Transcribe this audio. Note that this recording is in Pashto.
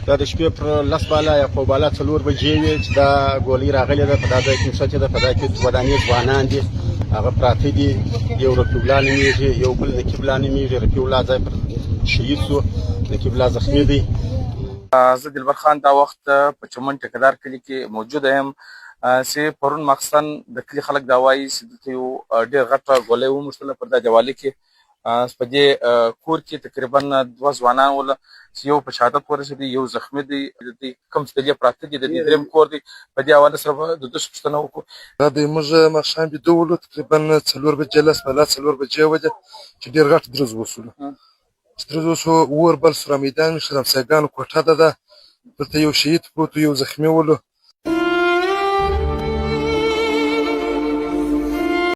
دا د شپې پر 10 بالا یا په بالا 4 بجې وې چې دا ګولۍ راغلې ده په دا ځای کې نښتې ده په دا کې ودانې ځوانان دي هغه پراته دي یو رفیع الله نومیږي یو بل نقیب الله نومیږي رفیع الله ځای پر شهید شو نقیب الله زخمي دی. زه دلبر خان دا وخت په چمن ټکدار کلي کې موجوده یم چې پرون مخصن د کلي خلک دا وایي چې دلته یو ډېر غټه ګولۍ وموښتله پر دا دیوالۍ کې په دې کور کې تقریبا 2 ځوانان ول چې یو په شهادت ورسېدي یو زخمي دی د دې کوم ستړي پراته دي د دې درېیم کور دی په دې حواله سره به د دوی پوښتنه وکړو. دا د موږ ماښام بیده ولو تقریبا 4 بجې 10 بالا 4 بجې وه چې ډېر غټ درز وسولو چې درز وسو اور بل سو را میدان شو د همسایګانو کوټه ده دلته یو شهید پروت یو زخمي ولو